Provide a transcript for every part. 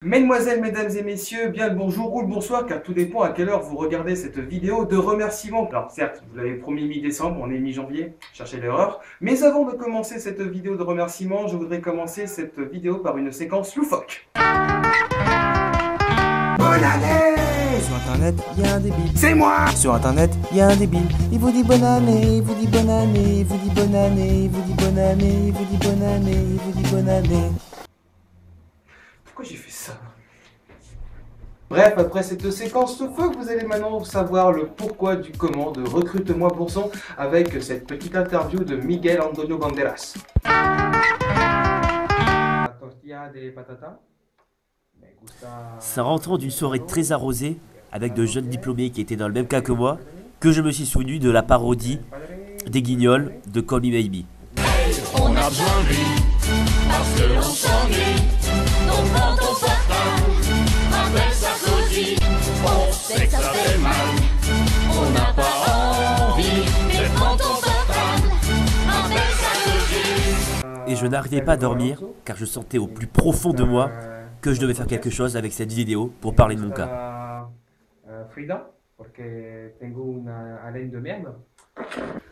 Mesdemoiselles, mesdames et messieurs, bien le bonjour ou le bonsoir, car tout dépend à quelle heure vous regardez cette vidéo de remerciements. Alors certes, vous l'avez promis mi-décembre, on est mi-janvier, cherchez l'erreur. Mais avant de commencer cette vidéo de remerciements, je voudrais commencer cette vidéo par une séquence loufoque. Bonne année! Sur internet, il y a un débile. C'est moi! Sur internet, il y a un débile. Il vous dit bonne année, il vous dit bonne année, il vous dit bonne année, il vous dit bonne année, il vous dit bonne année, il vous dit bonne année. Pourquoi j'ai fait ça? Bref, après cette séquence loufoque, vous allez maintenant savoir le pourquoi du comment de Recrute-moi Bourson avec cette petite interview de Miguel Antonio Banderas. La tortilla de patata. C'est en rentrant d'une soirée très arrosée, avec de jeunes diplômés qui étaient dans le même cas que moi, que je me suis souvenu de la parodie des Guignols de Call Me Maybe. On a besoin de lui, parce que l'on s'ennuie. Donc prends ton portable, rappelle Sarkozy. On sait que ça fait mal, on n'a pas envie. Mais prends ton portable, rappelle Sarkozy. Et je n'arrivais pas à dormir, car je sentais au plus profond de moi que je devais faire quelque chose avec cette vidéo pour parler de mon cas. Frida, parce que tengo una haleine de merde.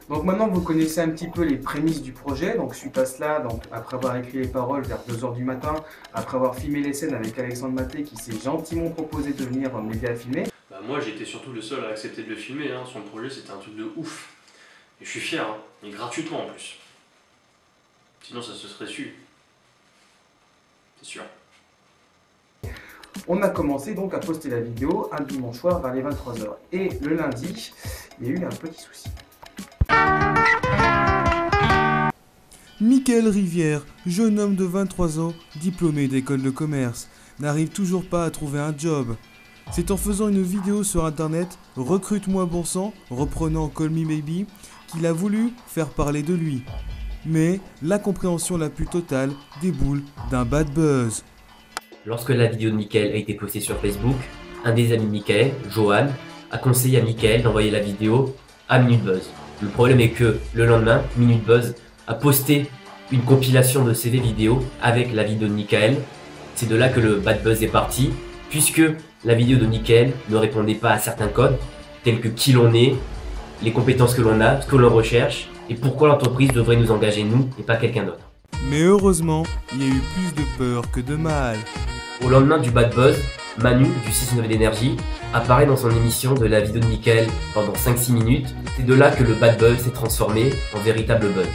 Donc maintenant vous connaissez un petit peu les prémices du projet, donc suite à cela, donc après avoir écrit les paroles vers 2 h du matin, après avoir filmé les scènes avec Alexandre Maté qui s'est gentiment proposé de venir m'aider à filmer. Moi j'étais surtout le seul à accepter de le filmer, hein. Son projet c'était un truc de ouf. Et je suis fier, hein. Et gratuitement en plus. Sinon ça se serait su. C'est sûr. On a commencé donc à poster la vidéo un dimanche soir vers les 23 h. Et le lundi, il y a eu un petit souci. Mickaël Rivière, jeune homme de 23 ans, diplômé d'école de commerce, n'arrive toujours pas à trouver un job. C'est en faisant une vidéo sur internet, Recrute-moi Bourson, reprenant Call Me Maybe, qu'il a voulu faire parler de lui. Mais l'incompréhension la plus totale déboule d'un bad buzz. Lorsque la vidéo de Mickaël a été postée sur Facebook, un des amis de Mickaël, Johan, a conseillé à Mickaël d'envoyer la vidéo à Minute Buzz. Le problème est que le lendemain, Minute Buzz a posté une compilation de CV vidéo avec la vidéo de Mickaël. C'est de là que le bad buzz est parti, puisque la vidéo de Mickaël ne répondait pas à certains codes, tels que qui l'on est, les compétences que l'on a, ce que l'on recherche, et pourquoi l'entreprise devrait nous engager nous et pas quelqu'un d'autre. Mais heureusement, il y a eu plus de peur que de mal. Au lendemain du bad buzz, Manu du 6-9 d'énergie apparaît dans son émission de la vidéo de Mickaël pendant 5-6 minutes. C'est de là que le bad buzz s'est transformé en véritable buzz.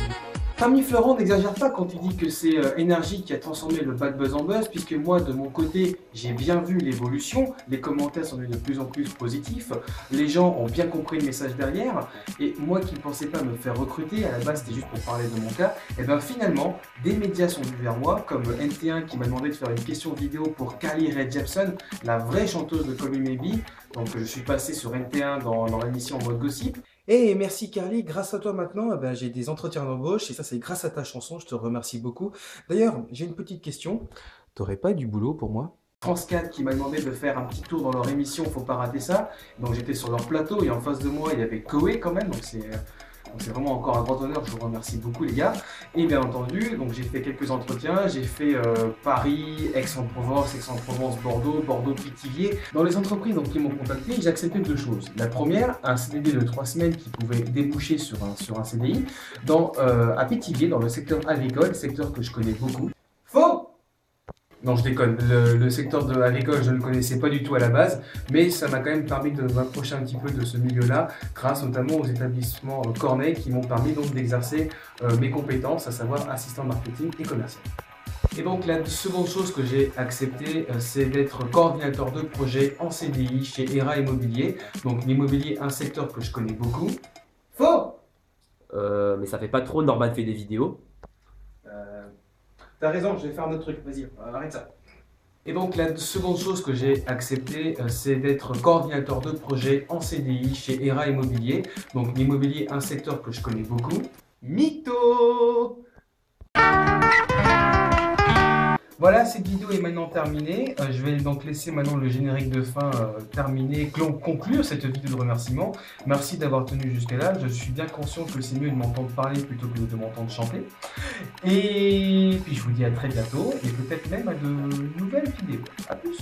Parmi Florent n'exagère pas quand il dit que c'est Énergie qui a transformé le bad buzz en buzz, puisque moi de mon côté j'ai bien vu l'évolution, les commentaires sont de plus en plus positifs, les gens ont bien compris le message derrière, et moi qui ne pensais pas me faire recruter, à la base c'était juste pour parler de mon cas, et bien finalement des médias sont venus vers moi, comme NT1 qui m'a demandé de faire une question vidéo pour Carly Rae Jepsen, la vraie chanteuse de Call Me Maybe, donc je suis passé sur NT1 dans l'émission en mode gossip. Et merci Carly, grâce à toi maintenant, j'ai des entretiens d'embauche et ça c'est grâce à ta chanson, je te remercie beaucoup. D'ailleurs, j'ai une petite question, t'aurais pas du boulot pour moi? France 4 qui m'a demandé de faire un petit tour dans leur émission, faut pas rater ça. Donc j'étais sur leur plateau et en face de moi il y avait Koé quand même, donc c'est vraiment encore un grand honneur, je vous remercie beaucoup les gars. Et bien entendu, donc j'ai fait quelques entretiens, j'ai fait Paris, Aix-en-Provence, Bordeaux, Pithiviers. Dans les entreprises qui m'ont contacté, j'ai accepté 2 choses. La première, un CDD de 3 semaines qui pouvait déboucher sur un CDI à Pithiviers, dans le secteur agricole, secteur que je connais beaucoup. Faux! Non, je déconne. Le secteur de agricole, je ne le connaissais pas du tout à la base, mais ça m'a quand même permis de m'approcher un petit peu de ce milieu-là, grâce notamment aux établissements Corneille qui m'ont permis donc d'exercer mes compétences, à savoir assistant marketing et commercial. Et donc la seconde chose que j'ai acceptée, c'est d'être coordinateur de projet en CDI chez ERA Immobilier. Donc l'immobilier, un secteur que je connais beaucoup. Faux! Mais ça fait pas trop, Norman fait des vidéos. T'as raison, je vais faire un autre truc, vas-y, arrête ça. Et donc la seconde chose que j'ai acceptée, c'est d'être coordinateur de projet en CDI chez ERA Immobilier. Donc l'immobilier, un secteur que je connais beaucoup. Mytho! Voilà, cette vidéo est maintenant terminée. Je vais donc laisser maintenant le générique de fin terminer, conclure cette vidéo de remerciement. Merci d'avoir tenu jusqu'à là. Je suis bien conscient que c'est mieux de m'entendre parler plutôt que de m'entendre chanter. Et puis je vous dis à très bientôt et peut-être même à de nouvelles vidéos. A plus.